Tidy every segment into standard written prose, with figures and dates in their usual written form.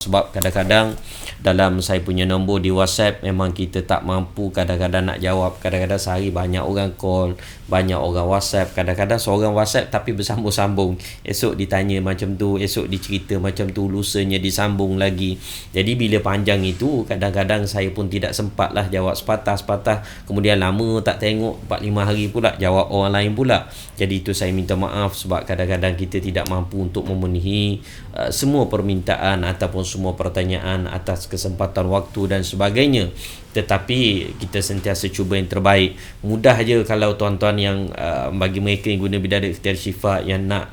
Sebab kadang-kadang dalam saya punya nombor di WhatsApp memang kita tak mampu kadang-kadang nak jawab. Kadang-kadang sehari banyak orang call, banyak orang WhatsApp. Kadang-kadang seorang WhatsApp tapi bersambung-sambung. Esok ditanya macam tu, esok dicerita macam tu, lusanya disambung lagi. Jadi bila panjang itu kadang-kadang saya pun tidak sempat lah jawab sepatah-sepatah. Kemudian lama tak tengok, 4-5 hari pula jawab orang lain pula. Jadi itu saya minta maaf sebab kadang-kadang kita tidak mampu untuk memenuhi semua permintaan ataupun semua pertanyaan atas kesempatan waktu dan sebagainya. Tetapi kita sentiasa cuba yang terbaik. Mudah je kalau tuan-tuan yang bagi mereka yang guna Bidadari Ikhtiar Syifa yang nak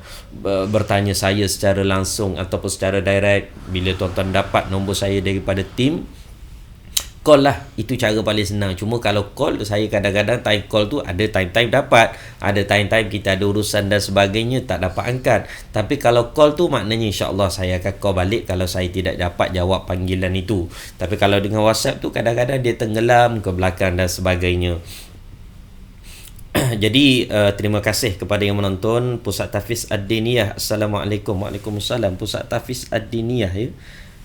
bertanya saya secara langsung ataupun secara direct, bila tuan-tuan dapat nombor saya daripada tim, call lah. Itu cara paling senang. Cuma kalau call, saya kadang-kadang time call tu ada time-time dapat, ada time-time kita ada urusan dan sebagainya tak dapat angkat. Tapi kalau call tu maknanya insya-Allah saya akan call balik kalau saya tidak dapat jawab panggilan itu. Tapi kalau dengan WhatsApp tu kadang-kadang dia tenggelam ke belakang dan sebagainya. Jadi terima kasih kepada yang menonton Pusat Tahfiz Ad-Diniyah. Assalamualaikum. Waalaikumsalam. Pusat Tahfiz Ad-Diniyah ya.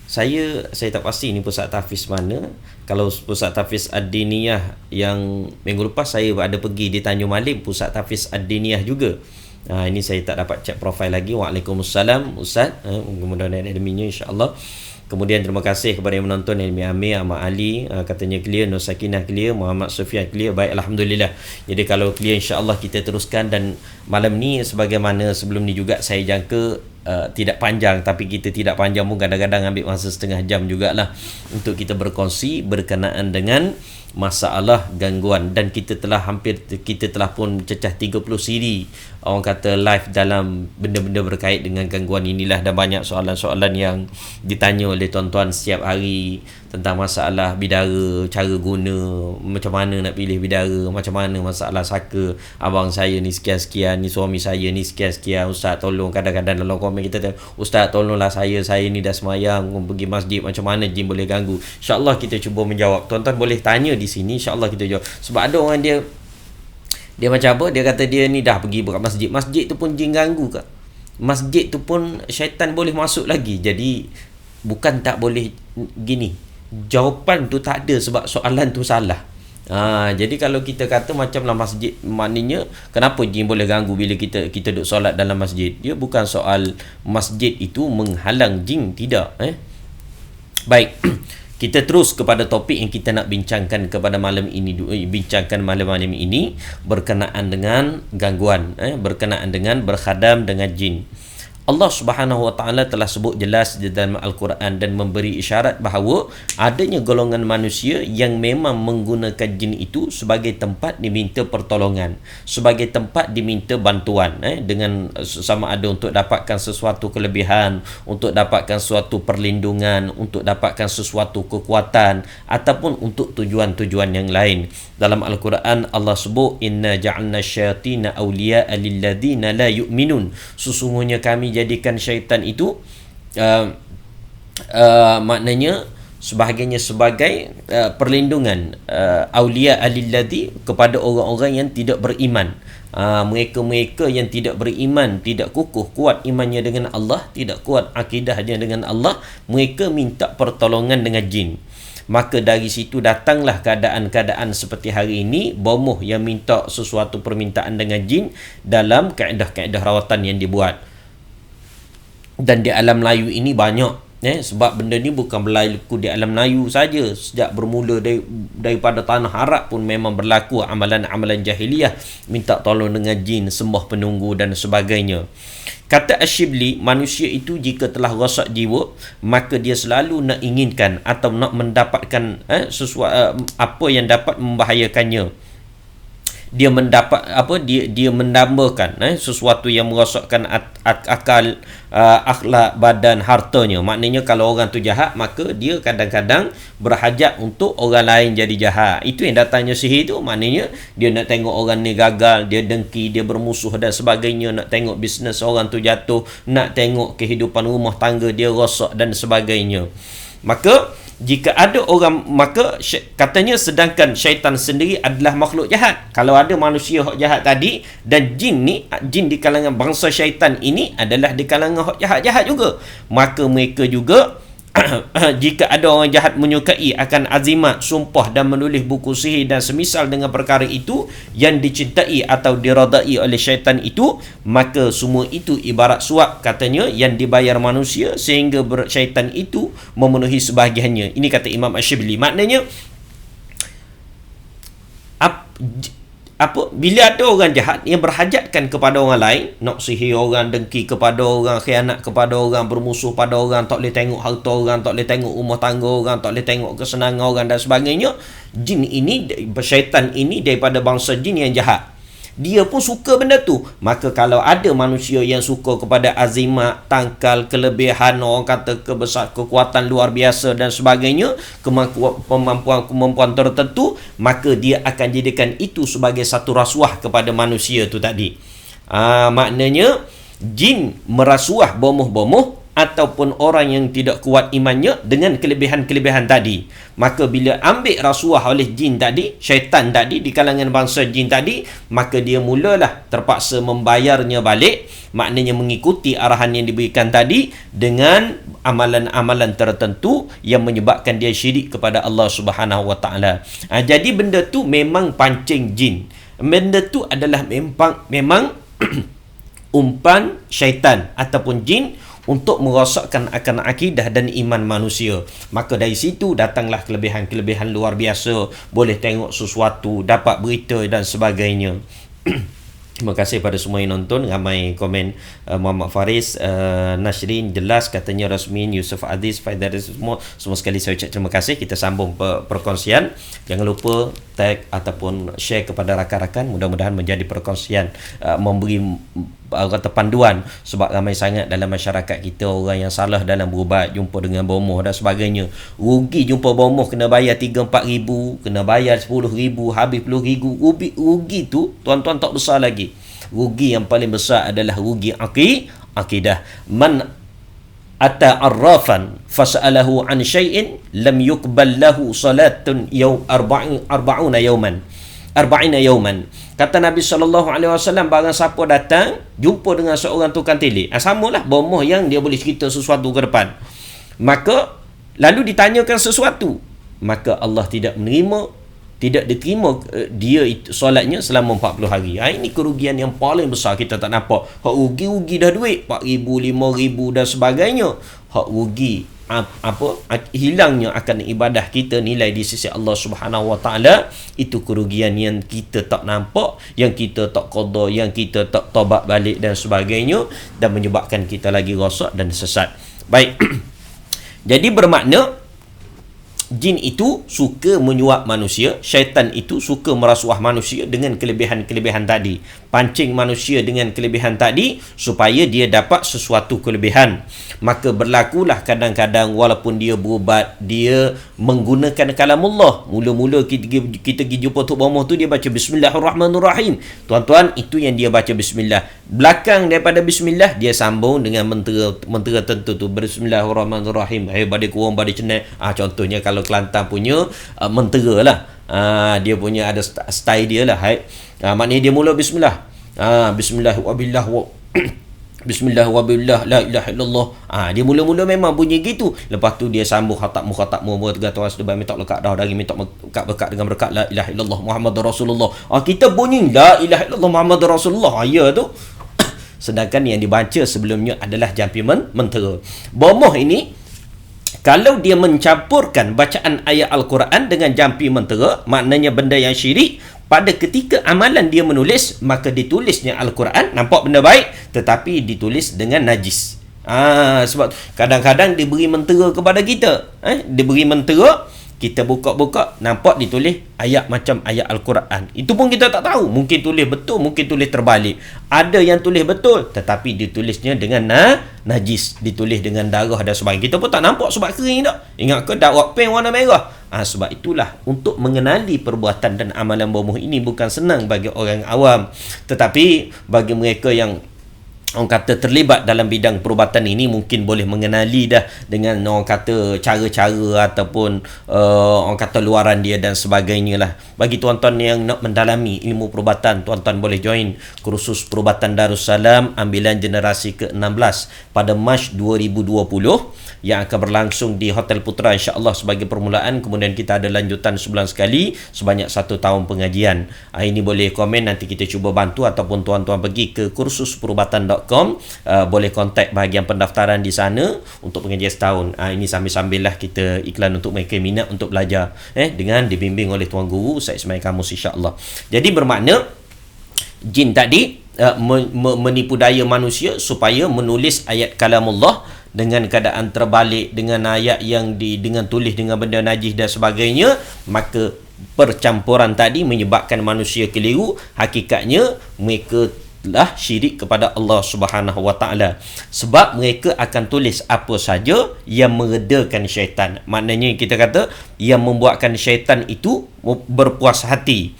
Saya tak pasti ni pusat tahfiz mana. Kalau pusat tahfiz Ad-Diniyah yang minggu lepas saya ada pergi di Tanjung Malim, pusat tahfiz Ad-Diniyah juga. Ini saya tak dapat cek profil lagi. Waalaikumsalam Ustaz. Kemudian adminnya insya-Allah. Kemudian terima kasih kepada yang menonton, Ilmi Amir, Ahmad Ali katanya clear, Nur Sakinah clear, Muhammad Sufian clear. Baik, alhamdulillah. Jadi kalau clear insya-Allah kita teruskan, dan malam ni sebagaimana sebelum ni juga saya jangka tidak panjang, tapi kita tidak panjang pun kadang-kadang ambil masa setengah jam jugalah untuk kita berkongsi berkenaan dengan masalah gangguan. Dan kita telah pun cecah 30 siri orang kata live dalam benda-benda berkait dengan gangguan inilah, dan banyak soalan-soalan yang ditanya oleh tuan-tuan setiap hari tentang masalah bidara, cara guna, macam mana nak pilih bidara, macam mana masalah saka, abang saya ni sekian-sekian, ni suami saya ni sekian-sekian, ustaz tolong. Kadang-kadang dalam komen kita tanya, ustaz tolonglah saya ni dah semayang pergi masjid, macam mana jin boleh ganggu. InsyaAllah kita cuba menjawab. Tuan-tuan boleh tanya di sini, insyaAllah kita jawab. Sebab ada orang dia macam apa, dia kata dia ni dah pergi buka masjid tu pun jin ganggu ke, masjid tu pun syaitan boleh masuk lagi. Jadi bukan tak boleh gini, jawapan tu tak ada sebab soalan tu salah. Jadi kalau kita kata macamlah masjid, maknanya kenapa jin boleh ganggu bila kita duduk solat dalam masjid? Dia bukan soal masjid itu menghalang jin, tidak. Baik, kita terus kepada topik yang kita nak bincangkan kepada malam ini. Malam ini berkenaan dengan gangguan, berkenaan dengan berkhadam dengan jin. Allah Subhanahu Wa Taala telah sebut jelas di dalam Al-Quran dan memberi isyarat bahawa adanya golongan manusia yang memang menggunakan jin itu sebagai tempat diminta pertolongan, sebagai tempat diminta bantuan, dengan sama ada untuk dapatkan sesuatu kelebihan, untuk dapatkan suatu perlindungan, untuk dapatkan sesuatu kekuatan, ataupun untuk tujuan-tujuan yang lain. Dalam Al-Quran Allah sebut, inna ja'alna syayatina awliya'a lilladzina la yu'minun. Sesungguhnya kami jadikan syaitan itu maknanya sebahagiannya sebagai perlindungan, awliya alilladzi, kepada orang-orang yang tidak beriman. Mereka-mereka yang tidak beriman, tidak kukuh kuat imannya dengan Allah, tidak kuat akidahnya dengan Allah, mereka minta pertolongan dengan jin. Maka dari situ datanglah keadaan-keadaan seperti hari ini, bomoh yang minta sesuatu permintaan dengan jin dalam kaedah-kaedah rawatan yang dibuat. Dan di alam Melayu ini banyak, sebab benda ni bukan berlaku di alam Melayu saja. Sejak bermula daripada tanah Arab pun memang berlaku amalan-amalan jahiliyah, minta tolong dengan jin, sembah penunggu dan sebagainya. Kata Ash-Shibli, manusia itu jika telah rosak jiwa, maka dia selalu nak inginkan atau nak mendapatkan sesuatu apa yang dapat membahayakannya. Dia mendambakan sesuatu yang merosakkan akal, akhlak, badan, hartanya. Maknanya kalau orang tu jahat, maka dia kadang-kadang berhajat untuk orang lain jadi jahat. Itu yang datangnya sihir tu. Maknanya dia nak tengok orang ni gagal, dia dengki, dia bermusuh dan sebagainya, nak tengok bisnes orang tu jatuh, nak tengok kehidupan rumah tangga dia rosak dan sebagainya. Maka jika ada orang, maka katanya sedangkan syaitan sendiri adalah makhluk jahat. Kalau ada manusia hak jahat tadi, dan jin di kalangan bangsa syaitan ini adalah di kalangan hak jahat-jahat juga, maka mereka juga jika ada orang jahat menyukai akan azimat, sumpah dan menulis buku sihir dan semisal dengan perkara itu yang dicintai atau diradai oleh syaitan itu, maka semua itu ibarat suap katanya yang dibayar manusia sehingga syaitan itu memenuhi sebahagiannya. Ini kata Imam Ash-Shibli. Maknanya bila ada orang jahat yang berhajatkan kepada orang lain, nak sihir orang, dengki kepada orang, khianat kepada orang, bermusuh pada orang, tak boleh tengok harta orang, tak boleh tengok rumah tangga orang, tak boleh tengok kesenangan orang dan sebagainya, jin ini, syaitan ini daripada bangsa jin yang jahat, dia pun suka benda tu. Maka kalau ada manusia yang suka kepada azimat, tangkal, kelebihan, orang kata kekuatan luar biasa dan sebagainya, kemampuan tertentu, maka dia akan jadikan itu sebagai satu rasuah kepada manusia tu tadi. Maknanya jin merasuah bomoh-bomoh ataupun orang yang tidak kuat imannya dengan kelebihan-kelebihan tadi. Maka bila ambil rasuah oleh jin tadi, syaitan tadi di kalangan bangsa jin tadi, maka dia mulalah terpaksa membayarnya balik, maknanya mengikuti arahan yang diberikan tadi dengan amalan-amalan tertentu yang menyebabkan dia syirik kepada Allah Subhanahu Wa Taala. Jadi benda tu memang pancing jin. Benda tu adalah memang umpan syaitan ataupun jin untuk merosakkan akan akidah dan iman manusia. Maka dari situ datanglah kelebihan-kelebihan luar biasa, boleh tengok sesuatu, dapat berita dan sebagainya. Terima kasih pada semua yang nonton. Ramai komen. Muhammad Faris, Nashrin jelas katanya, Rasmin, Yusuf Aziz, Faidaris, semua sekali saya ucap terima kasih. Kita sambung perkongsian. Jangan lupa tag ataupun share kepada rakan-rakan. Mudah-mudahan menjadi perkongsian, memberi kata panduan, sebab ramai sangat dalam masyarakat kita orang yang salah dalam berubat, jumpa dengan bomoh dan sebagainya. Rugi jumpa bomoh kena bayar 3-4 ribu, kena bayar 10 ribu, habis 10 ribu. Rugi tu tuan-tuan tak besar lagi. Rugi yang paling besar adalah rugi akidah. Man ata arrafan fas'alahu an syai'in lam yuqbal lahu salatun arba'una yawman. Kata Nabi SAW, barang siapa datang jumpa dengan seorang tukang telik, samalah bomoh yang dia boleh cerita sesuatu ke depan, maka lalu ditanyakan sesuatu, maka Allah tidak diterima dia solatnya selama 40 hari. Ini kerugian yang paling besar. Kita tak nampak hak rugi dah duit 4,000, 5,000 dan sebagainya. Hak rugi hilangnya akan ibadah kita, nilai di sisi Allah Subhanahu Wa Taala, itu kerugian yang kita tak nampak, yang kita tak qada, yang kita tak taubat balik dan sebagainya, dan menyebabkan kita lagi rosak dan sesat. Baik. Jadi bermakna jin itu suka menyuap manusia, syaitan itu suka merasuah manusia dengan kelebihan-kelebihan tadi, pancing manusia dengan kelebihan tadi supaya dia dapat sesuatu kelebihan. Maka berlakulah kadang-kadang walaupun dia berubat, dia menggunakan kalamullah. Mula-mula kita pergi jumpa Tok Bomoh tu, dia baca Bismillahirrahmanirrahim. Tuan-tuan, itu yang dia baca Bismillah. Belakang daripada Bismillah, dia sambung dengan mentera tertentu tu. Bismillahirrahmanirrahim. Badai kurang, badai cenai. Contohnya kalau Kelantan punya mentera lah. Dia punya ada style dia lah. Maknanya dia mula Bismillah. Bismillah wabillah wa Bismillah wabillah la ilaha illallah. Dia mula-mula memang bunyi gitu. Lepas tu dia sambung khatam tergata was debat minta lekat dah dari minta berkat dengan berkat la ilaha illallah Muhammadur Rasulullah. Kita bunyi la ilaha illallah Muhammadur Rasulullah. Ya tu. Sedangkan yang dibaca sebelumnya adalah jampi mentera. Bomoh ini kalau dia mencampurkan bacaan ayat Al-Quran dengan jampi mentera, maknanya benda yang syirik, pada ketika amalan dia menulis, maka ditulisnya Al-Quran, nampak benda baik, tetapi ditulis dengan najis. Sebab kadang-kadang diberi mentera kepada kita. Diberi mentera, kita buka-buka, nampak ditulis ayat macam ayat Al-Quran. Itu pun kita tak tahu. Mungkin tulis betul, mungkin tulis terbalik. Ada yang tulis betul, tetapi ditulisnya dengan najis. Ditulis dengan darah dan sebagainya. Kita pun tak nampak sebab kering tak. Ingat ke dakwah pen warna merah? Sebab itulah, untuk mengenali perbuatan dan amalan bomoh ini bukan senang bagi orang awam. Tetapi bagi mereka yang orang kata terlibat dalam bidang perubatan ini mungkin boleh mengenali dah dengan orang kata cara-cara ataupun orang kata luaran dia dan sebagainya lah. Bagi tuan-tuan yang nak mendalami ilmu perubatan, tuan-tuan boleh join kursus perubatan Darussalam ambilan generasi ke-16 pada Mac 2020 yang akan berlangsung di Hotel Putra insya-Allah sebagai permulaan. Kemudian kita ada lanjutan sebulan sekali sebanyak 1 tahun pengajian. Ini boleh komen, nanti kita cuba bantu, ataupun tuan-tuan pergi ke kursusperubatan.com, boleh kontak bahagian pendaftaran di sana untuk pengajian setahun. Ini sambil-sambil lah kita iklan untuk mereka minat untuk belajar dengan dibimbing oleh Tuan Guru Ustaz Ismail Kamus insya-Allah. Jadi bermakna jin tadi menipu daya manusia supaya menulis ayat kalamullah dengan keadaan terbalik, dengan ayat yang dengan tulis dengan benda najis dan sebagainya, maka percampuran tadi menyebabkan manusia keliru. Hakikatnya mereka lah syirik kepada Allah Subhanahu Wa Taala, sebab mereka akan tulis apa saja yang meredakan syaitan. Maknanya kita kata yang membuatkan syaitan itu berpuas hati,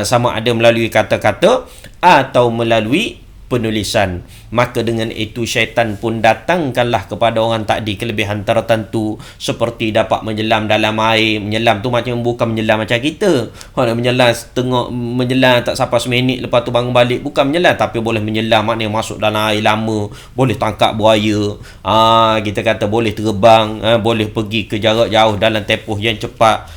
sama ada melalui kata-kata atau melalui penulisan. Maka dengan itu syaitan pun datangkanlah kepada orang takdi kelebihan tertentu, seperti dapat menyelam dalam air. Menyelam tu macam bukan menyelam macam kita, orang menyelam setengah, menyelam tak sampai seminit lepas tu bangun balik, bukan menyelam, tapi boleh menyelam maknanya masuk dalam air lama, boleh tangkap buaya, kita kata boleh terbang, boleh pergi ke jarak jauh dalam tempoh yang cepat,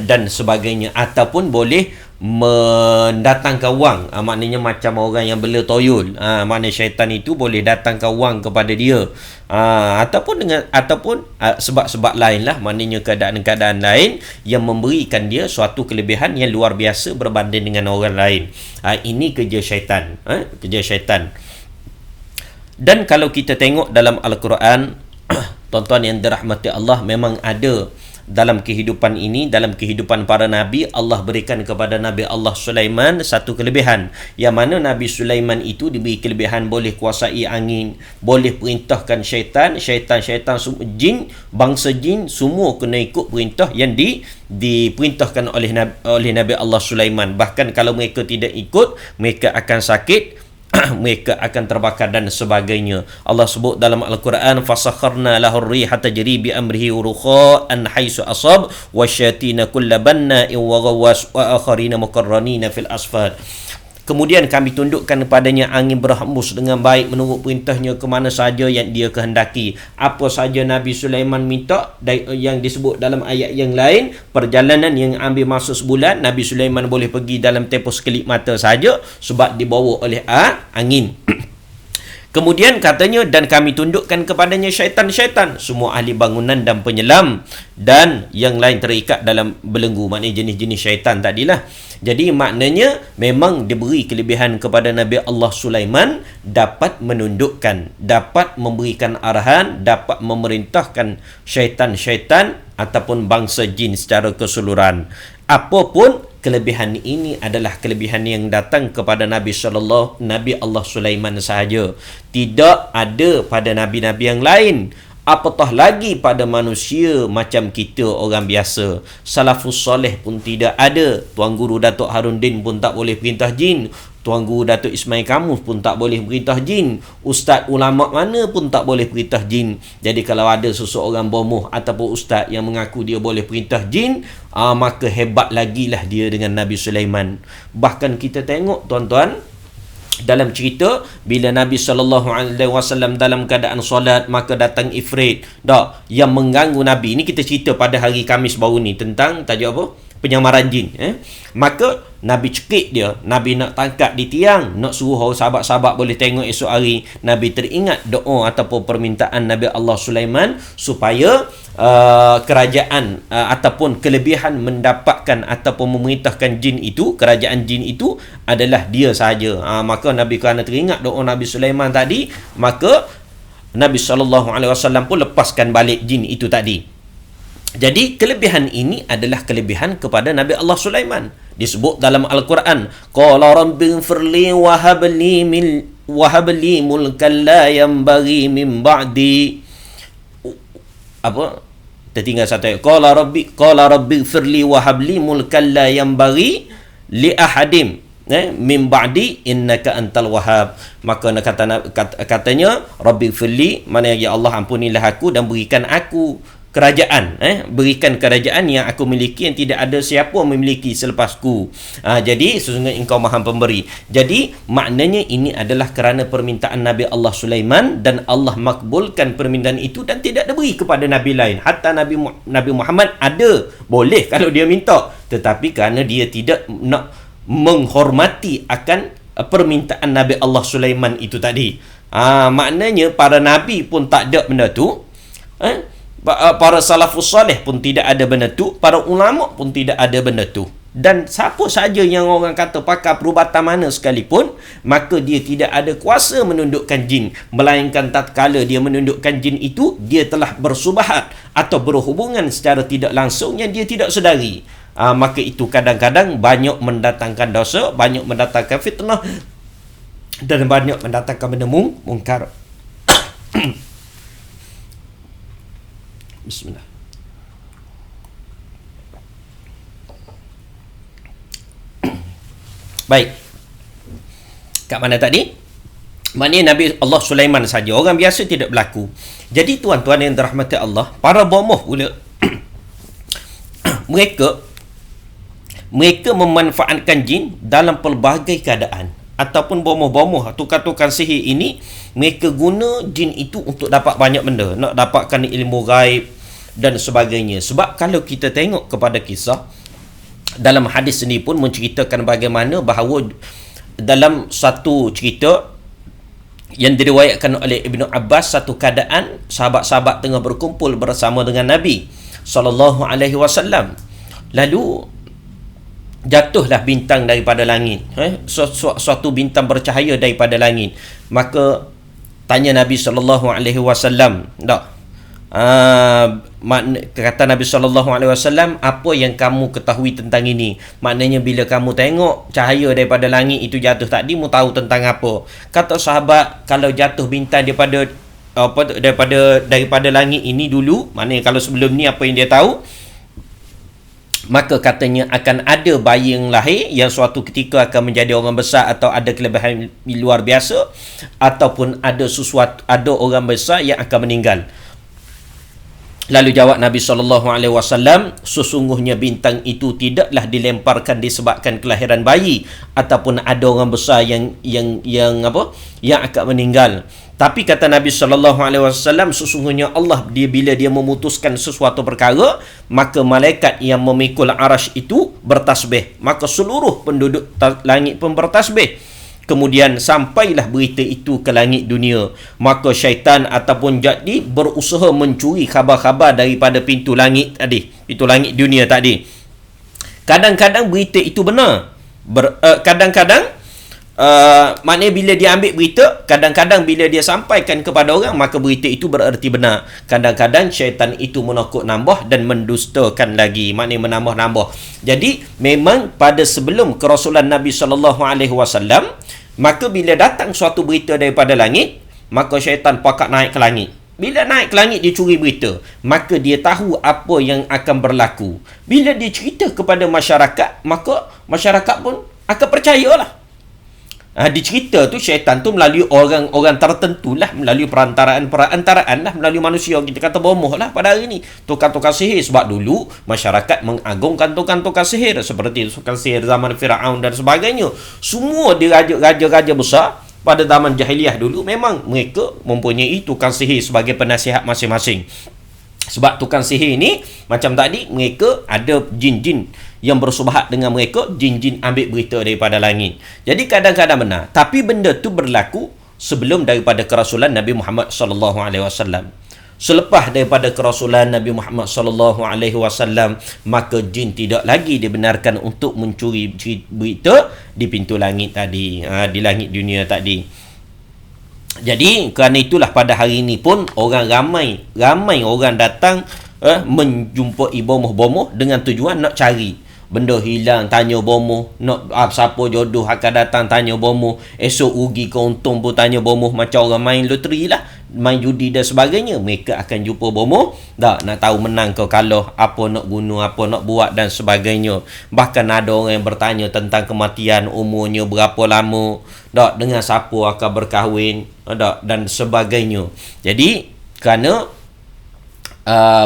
dan sebagainya, ataupun boleh mendatangkan wang, maknanya macam orang yang bela toyol, maknanya syaitan itu boleh datangkan wang kepada dia, ataupun sebab-sebab lain lah, maknanya keadaan-keadaan lain yang memberikan dia suatu kelebihan yang luar biasa berbanding dengan orang lain. Ini kerja syaitan, kerja syaitan. Dan kalau kita tengok dalam Al-Quran, tuan-tuan yang dirahmati Allah, memang ada dalam kehidupan ini, dalam kehidupan para Nabi, Allah berikan kepada Nabi Allah Sulaiman satu kelebihan, yang mana Nabi Sulaiman itu diberi kelebihan boleh kuasai angin, boleh perintahkan syaitan, jin, bangsa jin semua kena ikut perintah yang diperintahkan oleh Nabi Allah Sulaiman. Bahkan kalau mereka tidak ikut, mereka akan sakit, mereka akan terbakar dan sebagainya. Allah sebut dalam Al-Quran, fasakharna lahu ar-riha tajri bi amrihi rukha'an haitsu asab wasyatina kulla banna'in wa ghawwas wa akharina muqarranina fil asfad. Kemudian kami tundukkan kepadanya angin berhembus dengan baik menurut perintahnya ke mana saja yang dia kehendaki. Apa saja Nabi Sulaiman minta, yang disebut dalam ayat yang lain, perjalanan yang ambil masa sebulan, Nabi Sulaiman boleh pergi dalam tempoh sekelip mata saja sebab dibawa oleh angin. Kemudian katanya, dan kami tundukkan kepadanya syaitan-syaitan, semua ahli bangunan dan penyelam, dan yang lain terikat dalam belenggu, maknanya jenis-jenis syaitan tadilah. Jadi maknanya memang diberi kelebihan kepada Nabi Allah Sulaiman, dapat menundukkan, dapat memberikan arahan, dapat memerintahkan syaitan-syaitan ataupun bangsa jin secara keseluruhan. Apapun kelebihan ini adalah kelebihan yang datang kepada Nabi Allah Sulaiman sahaja. Tidak ada pada nabi-nabi yang lain. Apatah lagi pada manusia macam kita orang biasa. Salafus soleh pun tidak ada. Tuan Guru Datuk Harundin pun tak boleh perintah jin. Tuan Guru Datuk Ismail Kamus pun tak boleh perintah jin. Ustaz ulama mana pun tak boleh perintah jin. Jadi kalau ada seseorang bomoh ataupun ustaz yang mengaku dia boleh perintah jin, maka hebat lagi lah dia dengan Nabi Sulaiman. Bahkan kita tengok tuan-tuan, dalam cerita bila Nabi SAW dalam keadaan solat, maka datang ifrit yang mengganggu Nabi. Ini kita cerita pada hari Khamis baru ni tentang tajuk apa? Penyamaran jin. Maka Nabi cekik dia, Nabi nak tangkap di tiang, nak suruh orang sahabat-sahabat boleh tengok esok hari. Nabi teringat doa ataupun permintaan Nabi Allah Sulaiman supaya kerajaan ataupun kelebihan mendapatkan ataupun memerintahkan jin itu, kerajaan jin itu adalah dia sahaja. Maka Nabi kerana teringat doa Nabi Sulaiman tadi, maka Nabi SAW pun lepaskan balik jin itu tadi. Jadi kelebihan ini adalah kelebihan kepada Nabi Allah Sulaiman. Disebut dalam Al-Quran, qala rabbighfirli wa habli mulkan la yanbaghi min ba'di. Apa? Tertinggal satu ayat. Qala rabbighfirli wa habli mulkan la yanbaghi li ahadim min ba'di innaka antal wahhab. Maka katanya rabbi firli, mana ya Allah ampunilah aku dan berikan aku kerajaan, berikan kerajaan yang aku miliki yang tidak ada siapa memiliki selepasku. Jadi sesungguhnya engkau Maha Pemberi. Jadi maknanya ini adalah kerana permintaan Nabi Allah Sulaiman, dan Allah makbulkan permintaan itu dan tidak diberi kepada nabi lain. Hatta Nabi Muhammad ada, boleh kalau dia minta, tetapi kerana dia tidak nak menghormati akan permintaan Nabi Allah Sulaiman itu tadi. Maknanya para nabi pun tak ada benda tu, para salafus soleh pun tidak ada benda tu, para ulama pun tidak ada benda tu. Dan siapa saja yang orang kata pakar perubatan mana sekalipun, maka dia tidak ada kuasa menundukkan jin, melainkan tatkala dia menundukkan jin itu, dia telah bersubahat atau berhubungan secara tidak langsung yang dia tidak sedari. Maka itu kadang-kadang banyak mendatangkan dosa, banyak mendatangkan fitnah, dan banyak mendatangkan benda mungkar. Bismillah. Baik. Kat mana tadi? Maknanya Nabi Allah Sulaiman saja, orang biasa tidak berlaku. Jadi tuan-tuan yang dirahmati Allah, para bomoh pula mereka memanfaatkan jin dalam pelbagai keadaan. Ataupun bomoh-bomoh, tukar-tukar sihir ini, mereka guna jin itu untuk dapat banyak benda, nak dapatkan ilmu gaib dan sebagainya. Sebab kalau kita tengok kepada kisah dalam hadis ini pun menceritakan bagaimana bahawa dalam satu cerita yang diriwayatkan oleh Ibnu Abbas, satu keadaan sahabat-sahabat tengah berkumpul bersama dengan Nabi SAW. Lalu jatuhlah bintang daripada langit, suatu bintang bercahaya daripada langit. Maka tanya Nabi SAW, kata Nabi SAW, apa yang kamu ketahui tentang ini? Maknanya bila kamu tengok cahaya daripada langit itu jatuh tadi, mu tahu tentang apa? Kata sahabat, kalau jatuh bintang daripada langit ini dulu, maknanya kalau sebelum ni apa yang dia tahu, maka katanya akan ada bayi yang lahir yang suatu ketika akan menjadi orang besar, atau ada kelebihan luar biasa, ataupun ada orang besar yang akan meninggal. Lalu jawab Nabi SAW, sesungguhnya bintang itu tidaklah dilemparkan disebabkan kelahiran bayi ataupun ada orang besar yang akan meninggal. Tapi kata Nabi SAW, sesungguhnya Allah, bila dia memutuskan sesuatu perkara, maka malaikat yang memikul arash itu bertasbih, maka seluruh penduduk langit pun bertasbih. Kemudian sampailah berita itu ke langit dunia, maka syaitan ataupun jadi berusaha mencuri khabar-khabar daripada pintu langit dunia tadi. Kadang-kadang berita itu benar, kadang-kadang maknanya bila dia ambil berita, kadang-kadang bila dia sampaikan kepada orang, maka berita itu bererti benar. Kadang-kadang syaitan itu menakut nambah dan mendustakan lagi, maknanya menambah-nambah. Jadi memang pada sebelum kerasulan Nabi SAW, maka bila datang suatu berita daripada langit, maka syaitan pakat naik ke langit. Bila naik ke langit, dia curi berita, maka dia tahu apa yang akan berlaku. Bila dia cerita kepada masyarakat, maka masyarakat pun akan percayalah. Dicerita tu syaitan tu melalui orang-orang tertentu lah, melalui perantaraan lah, melalui manusia. Kita kata bomoh lah pada hari ni, tukar-tukar sihir. Sebab dulu masyarakat mengagungkan tukar-tukar sihir, seperti tukar sihir zaman Firaun dan sebagainya. Semua diraja-raja besar pada zaman jahiliah dulu, memang mereka mempunyai tukar sihir sebagai penasihat masing-masing. Sebab tukang sihir ni, macam tadi, mereka ada jin-jin yang bersubahat dengan mereka, jin-jin ambil berita daripada langit. Jadi kadang-kadang benar, tapi benda tu berlaku sebelum daripada kerasulan Nabi Muhammad SAW. Selepas daripada kerasulan Nabi Muhammad SAW, maka jin tidak lagi dibenarkan untuk mencuri berita di pintu langit tadi, di langit dunia tadi. Jadi kerana itulah pada hari ini pun orang ramai orang datang menjumpai bomoh-bomoh dengan tujuan nak cari. benda hilang tanya bomoh, nak siapa jodoh akan datang tanya bomoh, esok rugi ke untung pun tanya bomoh, macam orang main loteri lah, main judi dan sebagainya. Mereka akan jumpa bomoh, tak nak tahu menang ke kalah, apa nak guna, apa nak buat dan sebagainya. Bahkan ada orang yang bertanya tentang kematian, umurnya berapa lama, tak, dengan siapa akan berkahwin, tak, dan sebagainya. Jadi kerana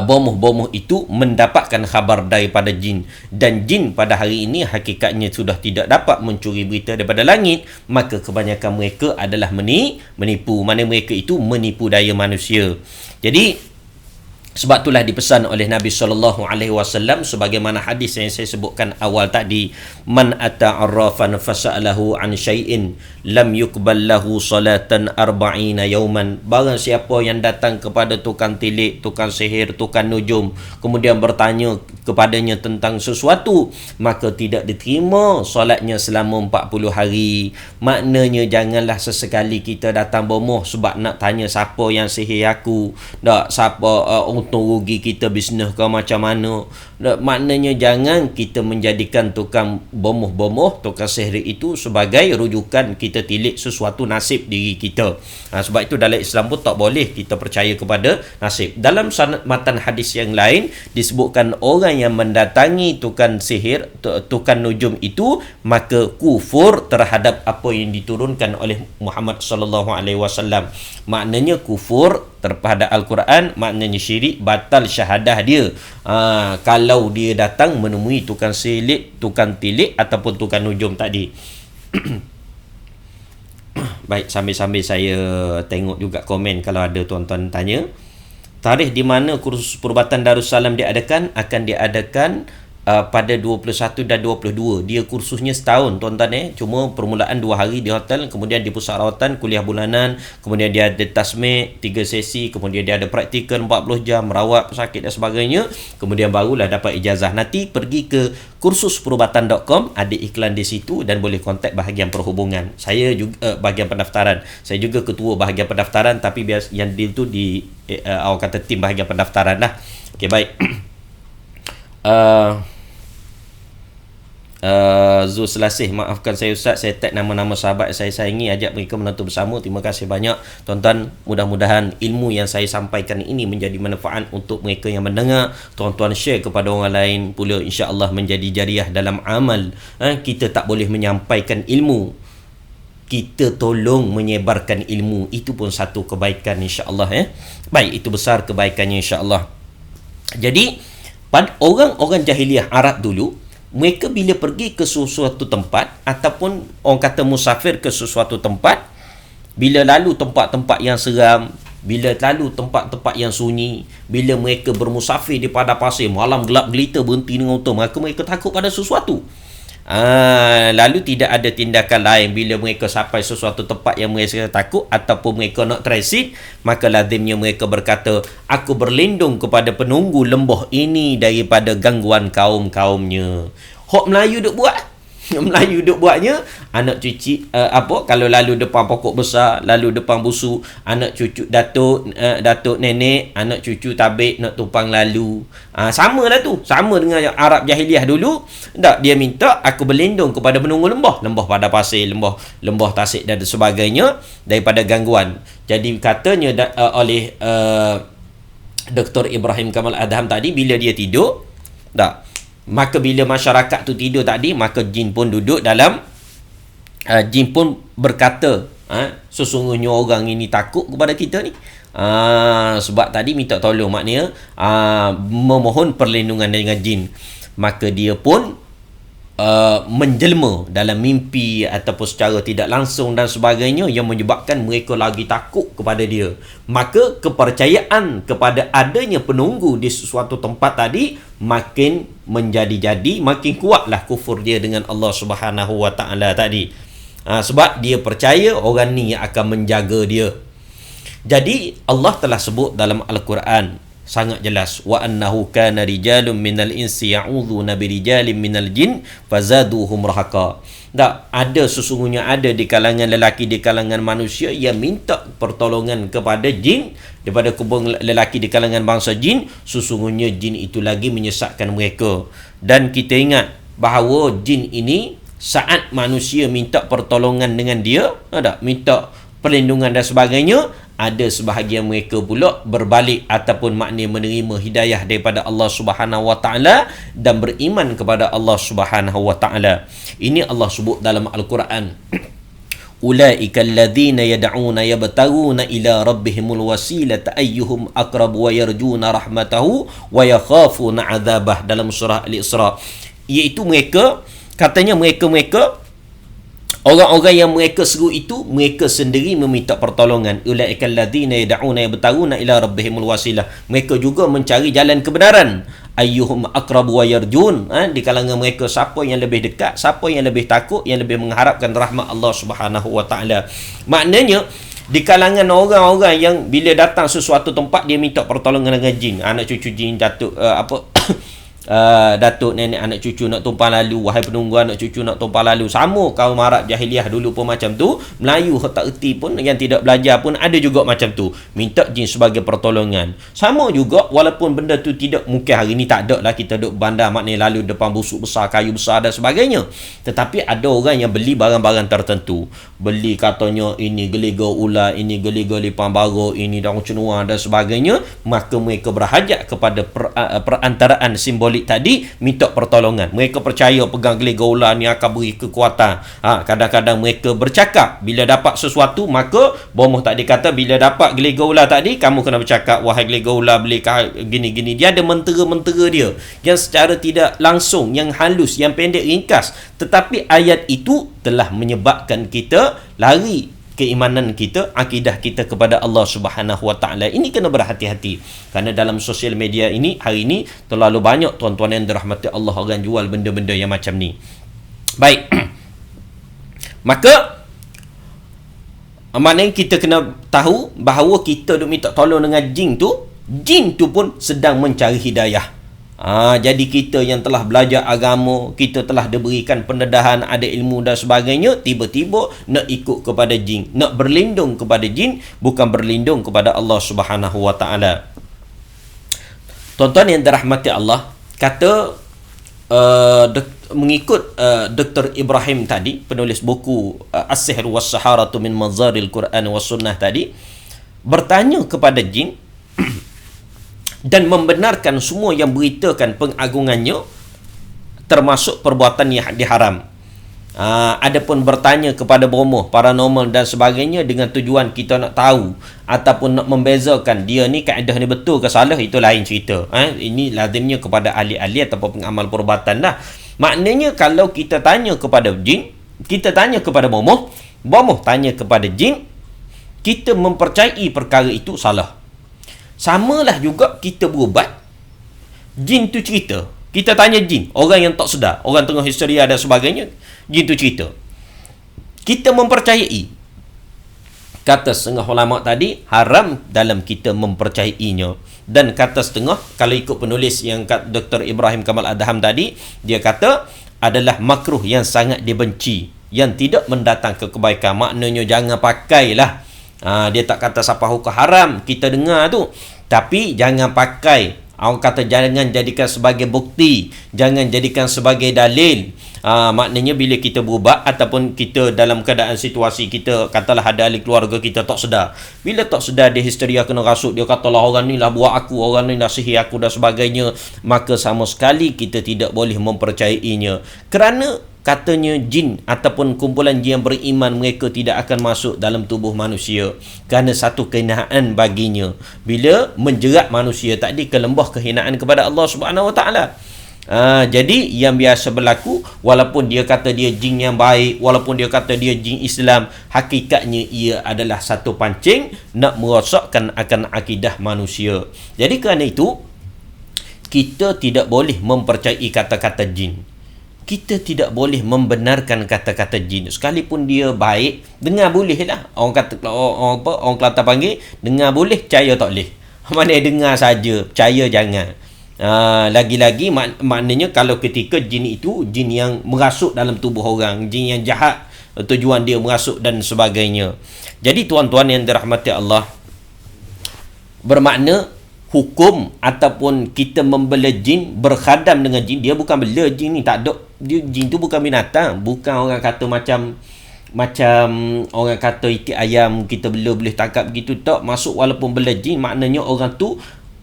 bomoh-bomoh itu mendapatkan khabar daripada jin, dan jin pada hari ini hakikatnya sudah tidak dapat mencuri berita daripada langit, maka kebanyakan mereka adalah menipu. Mana mereka itu menipu daya manusia. Jadi sebab itulah dipesan oleh Nabi SAW sebagaimana hadis yang saya sebutkan awal tadi, man ata arrafan fasa'alahu an syai'in lam yuqbal lahu salatan arba'ina yawman. Barang siapa yang datang kepada tukang tilik, tukang sihir, tukang nujum, kemudian bertanya kepadanya tentang sesuatu, maka tidak diterima solatnya selama 40 hari. Maknanya janganlah sesekali kita datang bomoh sebab nak tanya siapa yang sihir aku, tak, siapa untung rugi kita bisnes ke macam mana. Maknanya jangan kita menjadikan tukang bomoh-bomoh, tukang sihir itu sebagai rujukan kita tilik sesuatu nasib diri kita. Sebab itu dalam Islam pun tak boleh kita percaya kepada nasib. Dalam sanad matan hadis yang lain disebutkan orang yang mendatangi tukang sihir, tukang nujum itu, maka kufur terhadap apa yang diturunkan oleh Muhammad sallallahu alaihi wasallam. Maknanya kufur terhadap Al-Quran, maknanya syirik, batal syahadah dia. Kalau dia datang menemui tukang silik, tukang tilik ataupun tukang nujum tadi. Baik, sambil-sambil saya tengok juga komen kalau ada tuan-tuan tanya. Tarikh di mana kursus perubatan Darussalam diadakan? Akan diadakan pada 21 dan 22. Dia kursusnya setahun tuan-tuan, cuma permulaan 2 hari di hotel, kemudian di pusat rawatan kuliah bulanan, kemudian dia ada tasmik 3 sesi, kemudian dia ada praktikal 40 jam, merawat pesakit dan sebagainya, kemudian barulah dapat ijazah. Nanti pergi ke kursusperubatan.com, ada iklan di situ dan boleh kontak bahagian perhubungan. Saya juga bahagian pendaftaran. Saya juga ketua bahagian pendaftaran, tapi yang deal tu di awak kata tim bahagian pendaftaran lah. Okey, baik. Zul Selasih, maafkan saya Ustaz, saya tag nama-nama sahabat saya sayangi, ajak mereka menonton bersama. Terima kasih banyak tuan-tuan. Mudah-mudahan ilmu yang saya sampaikan ini menjadi manfaat untuk mereka yang mendengar. Tuan-tuan share kepada orang lain pula, insya-Allah menjadi jariah dalam amal. Kita tak boleh menyampaikan ilmu, kita tolong menyebarkan ilmu, itu pun satu kebaikan, insya-Allah. Baik, itu besar kebaikannya, insya-Allah. Jadi pada orang-orang jahiliah Arab dulu, mereka bila pergi ke sesuatu tempat ataupun orang kata musafir ke sesuatu tempat, bila lalu tempat-tempat yang seram, bila lalu tempat-tempat yang sunyi, bila mereka bermusafir di padang pasir, malam gelap gelita berhenti dengan unta, maka mereka takut pada sesuatu. Lalu tidak ada tindakan lain bila mereka sampai sesuatu tempat yang mereka takut ataupun mereka nak transit, maka lazimnya mereka berkata, aku berlindung kepada penunggu lembah ini daripada gangguan kaum-kaumnya. Hok Melayu duk buat, Melayu duk buatnya, anak cuci kalau lalu depan pokok besar, lalu depan busu, anak cucu datuk nenek, anak cucu tabik nak tumpang lalu. Sama lah tu, sama dengan Arab jahiliah dulu. Tak, dia minta aku berlindung kepada penunggu lembah pada pasir, lembah tasik dan sebagainya daripada gangguan. Jadi katanya oleh Dr. Ibrahim Kamal Adham tadi, bila dia tidur, tak, maka bila masyarakat tu tidur tadi, maka jin pun duduk dalam, jin pun berkata, sesungguhnya orang ini takut kepada kita ni. Sebab tadi minta tolong, maknanya memohon perlindungan dengan jin. Maka dia pun menjelma dalam mimpi ataupun secara tidak langsung dan sebagainya, yang menyebabkan mereka lagi takut kepada dia. Maka kepercayaan kepada adanya penunggu di sesuatu tempat tadi makin menjadi-jadi, makin kuatlah kufur dia dengan Allah Subhanahu Wa Taala tadi. Sebab dia percaya orang ni yang akan menjaga dia. Jadi Allah telah sebut dalam Al-Quran sangat jelas, wa annahu kana rijalun minal insi ya'udzuuna birijalin minal jin fazaduhum rahaqa. Tak, ada sesungguhnya ada di kalangan lelaki, di kalangan manusia yang minta pertolongan kepada jin, daripada kumpul lelaki di kalangan bangsa jin, sesungguhnya jin itu lagi menyesatkan mereka. Dan kita ingat bahawa jin ini saat manusia minta pertolongan dengan dia, ada minta perlindungan dan sebagainya, ada sebahagian mereka pula berbalik ataupun makna menerima hidayah daripada Allah Subhanahu Wa Taala dan beriman kepada Allah Subhanahu Wa Taala. Ini Allah sebut dalam Al-Quran. Ulaika alladhina yad'una yabtaguna ila rabbihimul wasilata ayyuhum aqrab wa yarjuna rahmatahu wa yakhafuna 'adzabah, dalam surah Al-Isra. Iaitu mereka, katanya mereka orang-orang yang mereka seru itu, mereka sendiri meminta pertolongan. Ulaikal ladzina yad'una yabtaguna ila rabbihimul wasilah. Mereka juga mencari jalan kebenaran. Ayyuhum aqrabu wa yarjun. Di kalangan mereka, siapa yang lebih dekat, siapa yang lebih takut, yang lebih mengharapkan rahmat Allah Subhanahu Wa Taala. Maknanya, di kalangan orang-orang yang bila datang sesuatu tempat, dia minta pertolongan dengan jin. Anak cucu jin, datuk datuk, nenek, anak cucu nak tumpah lalu, wahai penunggu anak cucu nak tumpah lalu. Sama kaum Arab jahiliah dulu pun macam tu. Melayu tak erti pun, yang tidak belajar pun ada juga macam tu, minta jin sebagai pertolongan. Sama juga, walaupun benda tu tidak, mungkin hari ni tak ada lah, kita duduk bandar, maknanya lalu depan busuk besar, kayu besar dan sebagainya. Tetapi ada orang yang beli barang-barang tertentu, beli katanya ini geliga ular, ini geliga lipang baru, ini daun cenua dan sebagainya, maka mereka berhajat kepada perantaraan simbolik tadi, minta pertolongan. Mereka percaya pegang geliga ular ni akan beri kekuatan. Kadang-kadang mereka bercakap bila dapat sesuatu, maka bomoh tak dikata bila dapat geliga ular tadi, kamu kena bercakap, wahai geliga ular beli gini-gini. Dia ada mentera-mentera dia yang secara tidak langsung, yang halus, yang pendek, ringkas. Tetapi ayat itu telah menyebabkan kita lari keimanan kita, akidah kita kepada Allah Subhanahu Wa Taala. Ini kena berhati-hati, kerana dalam sosial media ini hari ini terlalu banyak tuan-tuan yang dirahmati Allah orang jual benda-benda yang macam ni. Baik. Maka maknanya kita kena tahu bahawa kita duk minta tolong dengan jin tu pun sedang mencari hidayah. Jadi kita yang telah belajar agama, kita telah diberikan pendedahan, ada ilmu dan sebagainya, tiba-tiba nak ikut kepada jin, nak berlindung kepada jin, bukan berlindung kepada Allah Subhanahu Wa Taala. Tuan-tuan yang dirahmati Allah, kata mengikut Dr. Ibrahim tadi, penulis buku As-Sihr was-Saharatu min Mazaril Quran was Sunnah tadi, bertanya kepada jin dan membenarkan semua yang beritakan pengagungannya, termasuk perbuatan yang diharam. Adapun bertanya kepada bomoh, paranormal dan sebagainya dengan tujuan kita nak tahu ataupun nak membezakan dia ni kaedah ni betul ke salah, itu lain cerita. Ini lazimnya kepada ahli-ahli ataupun pengamal perubatan lah. Maknanya kalau kita tanya kepada jin, kita tanya kepada bomoh tanya kepada jin, kita mempercayai perkara itu salah. Samalah juga kita berubat, jin tu cerita, kita tanya jin, orang yang tak sedar, orang tengah histeria dan sebagainya, jin tu cerita, kita mempercayai. Kata setengah ulama tadi, haram dalam kita mempercayainya. Dan kata setengah, kalau ikut penulis yang Dr. Ibrahim Kamal Adham tadi, dia kata adalah makruh yang sangat dibenci, yang tidak mendatangkan kebaikan. Maknanya jangan pakailah. Dia tak kata siapa hukum haram, kita dengar tu, tapi jangan pakai. Orang kata jangan jadikan sebagai bukti, jangan jadikan sebagai dalil. Maknanya bila kita berubat ataupun kita dalam keadaan situasi kita, katalah ada ahli keluarga kita tak sedar, bila tak sedar dia histeria kena rasuk, dia katalah orang ni lah buat aku, orang ni lah sihir aku dan sebagainya, maka sama sekali kita tidak boleh mempercayainya. Kerana katanya jin ataupun kumpulan jin yang beriman, mereka tidak akan masuk dalam tubuh manusia kerana satu kehinaan baginya bila menjerat manusia tadi ke lembah kehinaan kepada Allah Subhanahu Wa Taala. Jadi yang biasa berlaku, walaupun dia kata dia jin yang baik, walaupun dia kata dia jin Islam, hakikatnya ia adalah satu pancing nak merosakkan akan akidah manusia. Jadi kerana itu kita tidak boleh mempercayai kata-kata jin. Kita tidak boleh membenarkan kata-kata jin. Sekalipun dia baik, dengar boleh lah. Orang kata, orang Kelantan panggil, dengar boleh, percaya tak boleh. Mana dengar saja, percaya jangan. Lagi-lagi maknanya kalau ketika jin itu jin yang merasuk dalam tubuh orang, jin yang jahat, tujuan dia merasuk dan sebagainya. Jadi tuan-tuan yang dirahmati Allah, bermakna hukum ataupun kita membela jin, berkhadam dengan jin, dia bukan bela jin ni, tak ada. jin tu bukan binatang, bukan orang kata macam orang kata itik ayam kita boleh tangkap begitu tak. Masuk walaupun bela jin, maknanya orang tu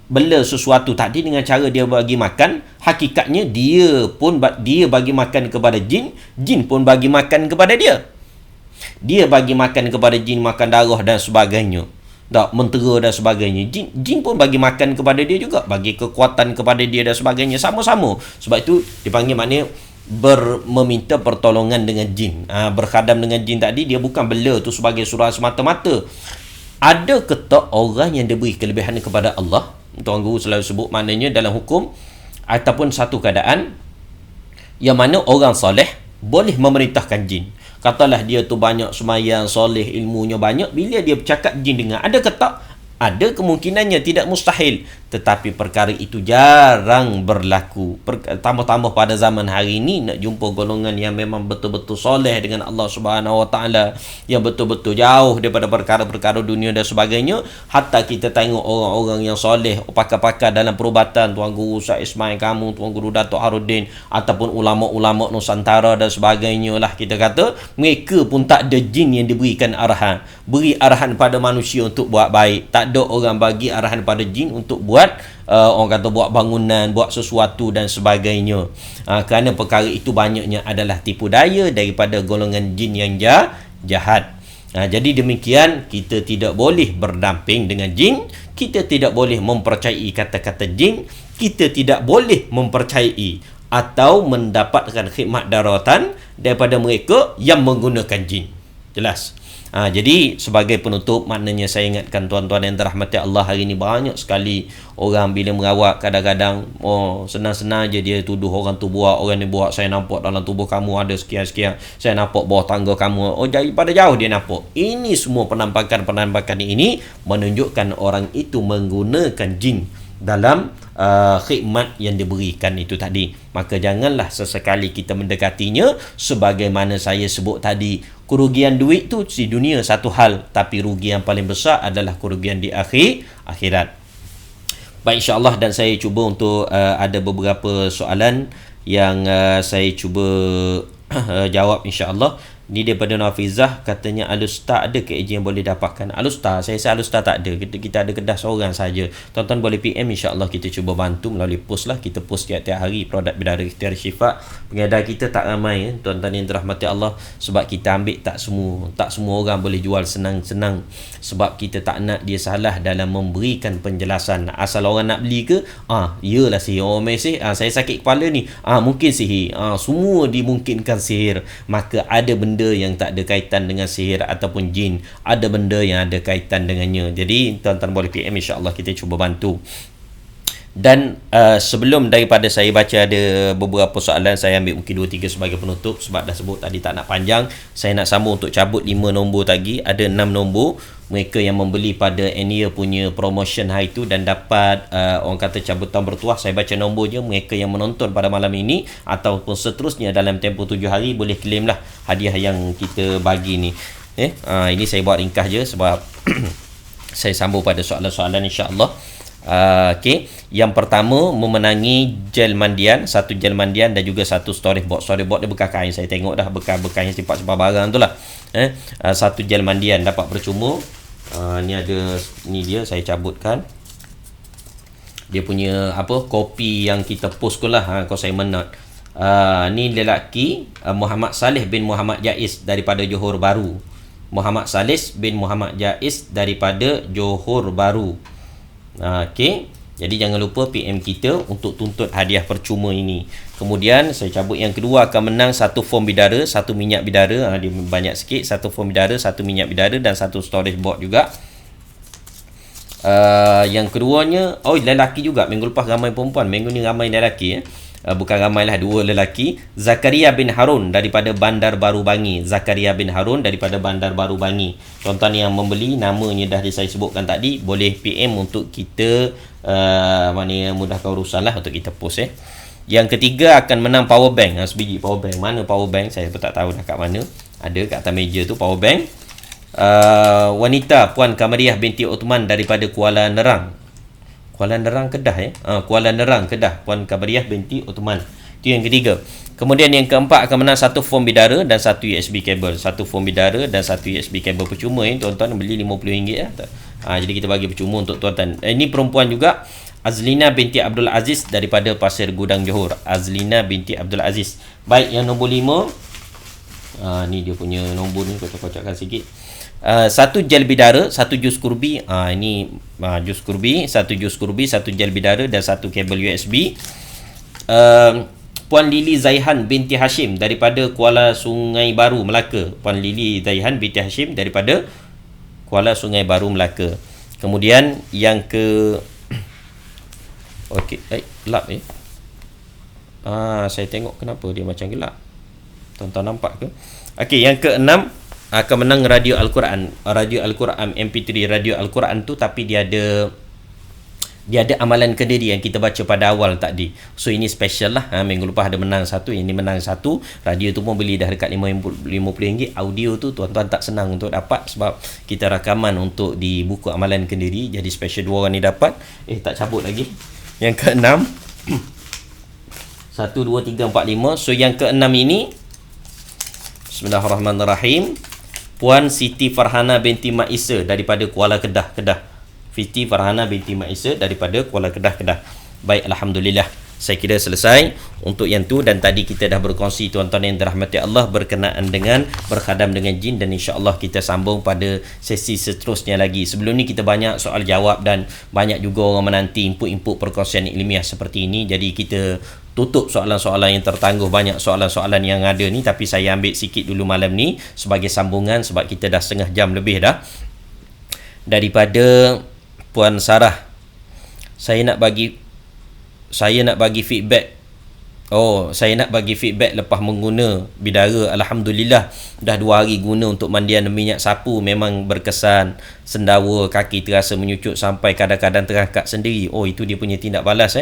bela sesuatu tadi dengan cara dia bagi makan. Hakikatnya dia bagi makan kepada jin, jin pun bagi makan kepada dia. Dia bagi makan kepada jin, makan darah dan sebagainya, tak, mentera dan sebagainya. Jin pun bagi makan kepada dia juga, bagi kekuatan kepada dia dan sebagainya, sama-sama. Sebab itu dipanggil maknanya meminta pertolongan dengan jin. Berkhadam dengan jin tadi, dia bukan bela tu sebagai surah semata-mata. Ada ke tak orang yang diberi kelebihan kepada Allah? Tuan Guru selalu sebut, maknanya dalam hukum ataupun satu keadaan yang mana orang soleh boleh memerintahkan jin. Katalah dia tu banyak semayang, soleh, ilmunya banyak, bila dia bercakap jin dengar. Ada ke tak? Ada kemungkinannya, tidak mustahil. Tetapi perkara itu jarang berlaku. Tambah-tambah pada zaman hari ini, nak jumpa golongan yang memang betul-betul soleh dengan Allah Subhanahu Wa Taala, yang betul-betul jauh daripada perkara-perkara dunia dan sebagainya. Hatta kita tengok orang-orang yang soleh, pakar-pakar dalam perubatan, Tuan Guru Ustaz Ismail kamu, Tuan Guru Datuk Harudin, ataupun ulama-ulama Nusantara dan sebagainya lah, kita kata mereka pun tak ada jin yang diberikan arahan. Beri arahan pada manusia untuk buat baik. Tak ada orang bagi arahan pada jin untuk buat orang kata buat bangunan, buat sesuatu dan sebagainya. Kerana perkara itu banyaknya adalah tipu daya daripada golongan jin yang jahat. Jadi demikian, kita tidak boleh berdamping dengan jin, kita tidak boleh mempercayai kata-kata jin, kita tidak boleh mempercayai atau mendapatkan khidmat daratan daripada mereka yang menggunakan jin. Jelas? Jadi sebagai penutup, maknanya saya ingatkan tuan-tuan yang dirahmati Allah, hari ini banyak sekali orang bila merawat kadang-kadang senang-senang je dia tuduh orang tu buat, orang ni buat, saya nampak dalam tubuh kamu ada sekian-sekian, saya nampak bawah tangga kamu, daripada jauh dia nampak. Ini semua penampakan ini menunjukkan orang itu menggunakan jin dalam khidmat yang diberikan itu tadi. Maka janganlah sesekali kita mendekatinya. Sebagaimana saya sebut tadi, kerugian duit tu di dunia satu hal, tapi rugi yang paling besar adalah kerugian di akhirat. Baik, insyaAllah, dan saya cuba untuk ada beberapa soalan yang saya cuba jawab insyaAllah. Ni daripada Nafizah, katanya Alustar ada ke ejen yang boleh dapatkan? Alustar, saya rasa Alustar tak ada. Kita ada kedah seorang saja. Tuan-tuan boleh PM, insyaAllah kita cuba bantu melalui post lah. Kita post tiap-tiap hari produk bidara ikhtiar syifa. Pengedar kita tak ramai, tuan-tuan yang dirahmati Allah, sebab kita ambil tak semua orang boleh jual senang-senang. Sebab kita tak nak dia salah dalam memberikan penjelasan. Asal orang nak beli ke, iyalah sihir. Orang mesej, saya sakit kepala ni, mungkin sihir. Semua dimungkinkan sihir. Maka ada benda yang tak ada kaitan dengan sihir ataupun jin, ada benda yang ada kaitan dengannya. Jadi tuan-tuan boleh PM, insyaAllah kita cuba bantu. Dan sebelum daripada saya baca, ada beberapa soalan, saya ambil mungkin 2-3 sebagai penutup, sebab dah sebut tadi tak nak panjang. Saya nak sambung untuk cabut 5 nombor tadi. Ada 6 nombor mereka yang membeli pada Ania punya promotion hari tu dan dapat orang kata cabutan bertuah. Saya baca nombornya. Mereka yang menonton pada malam ini ataupun seterusnya dalam tempoh 7 hari boleh claim lah hadiah yang kita bagi ni. Ini saya buat ringkas je sebab saya sambung pada soalan-soalan, insyaAllah. Okey, yang pertama memenangi gel mandian, satu gel mandian dan juga satu storyboard. Storyboard dia bekas kain, saya tengok dah bekas yang simpan barang tu lah. Satu gel mandian dapat percuma. Ni ada, ni dia, saya cabutkan. Dia punya kopi yang kita post tu lah, kalau saya menot. Ni lelaki Muhammad Saleh bin Muhammad Jaiz daripada Johor Bahru. Muhammad Saleh bin Muhammad Jaiz daripada Johor Bahru. Okey, jadi jangan lupa PM kita untuk tuntut hadiah percuma ini. Kemudian saya cabut yang kedua, akan menang satu foam bidara, satu minyak bidara. Dia banyak sikit, satu foam bidara, satu minyak bidara dan satu storage board juga. Yang keduanya, lelaki juga. Minggu lepas ramai perempuan, minggu ni ramai lelaki. Bukan ramai lah, 2 lelaki. Zakaria bin Harun daripada Bandar Baru Bangi. Zakaria bin Harun daripada Bandar Baru Bangi. Tuan-tuan yang membeli, namanya dah saya sebutkan tadi, boleh PM untuk kita mana mudahkan urusan lah untuk kita post. Yang ketiga akan menang power bank. Sebiji power bank. Mana power bank? Saya pun tak tahu dah kat mana. Ada kat atas meja tu power bank. Wanita Puan Kamariah binti Uthman daripada Kuala Nerang. Kuala Nerang Kedah Kuala Nerang Kedah, Puan Kamariah binti Uthman. Itu yang ketiga. Kemudian yang keempat akan menang satu form bidara dan satu USB kabel. Satu form bidara dan satu USB kabel percuma tuan-tuan, beli RM50 lah. Jadi kita bagi percuma untuk tuan-tuan. Ini perempuan juga, Azlina binti Abdul Aziz daripada Pasir Gudang Johor. Azlina binti Abdul Aziz. Baik, yang nombor 5. Ni dia punya nombor ni, kocak-kocakkan sikit. Satu gel bidara, satu jus kurbi. Ini jus kurbi, satu jus kurbi, satu gel bidara dan satu kabel USB. Puan Lili Zaihan binti Hashim daripada Kuala Sungai Baru, Melaka. Puan Lili Zaihan binti Hashim daripada Kuala Sungai Baru, Melaka. Kemudian yang ke okey, gelap saya tengok kenapa dia macam gelap. Tuan-tuan nampak ke? Okey, yang ke-6 akan menang radio Al-Quran. Radio Al-Quran MP3 radio Al-Quran tu, tapi dia ada amalan kendiri yang kita baca pada awal tadi. So ini special lah. Minggu lepas ada menang satu, ini menang satu. Radio tu pun beli dah dekat RM50. Audio tu tuan-tuan tak senang untuk dapat sebab kita rakaman untuk di buku amalan kendiri. Jadi special 2 orang ni dapat. Tak cabut lagi. Yang ke-6 1, 2, 3, 4, 5. So yang ke-6 ini, Bismillahirrahmanirrahim, Puan Siti Farhana binti Mak Isa daripada Kuala Kedah. Siti Farhana binti Mak Isa daripada Kuala Kedah. Baik, Alhamdulillah. Saya kira selesai untuk yang tu, dan tadi kita dah berkongsi tuan-tuan yang dirahmati Allah berkenaan dengan berkhadam dengan jin, dan insya-Allah kita sambung pada sesi seterusnya lagi. Sebelum ni kita banyak soal jawab dan banyak juga orang menanti input-input perkongsian ilmiah seperti ini. Jadi kita tutup soalan-soalan yang tertangguh, banyak soalan-soalan yang ada ni, tapi saya ambil sikit dulu malam ni sebagai sambungan sebab kita dah setengah jam lebih dah. Daripada Puan Sarah, saya nak bagi feedback. Saya nak bagi feedback lepas mengguna bidara. Alhamdulillah dah 2 hari guna untuk mandian minyak sapu. Memang berkesan. Sendawa kaki terasa menyucut sampai kadang-kadang terangkat sendiri. Itu dia punya tindak balas.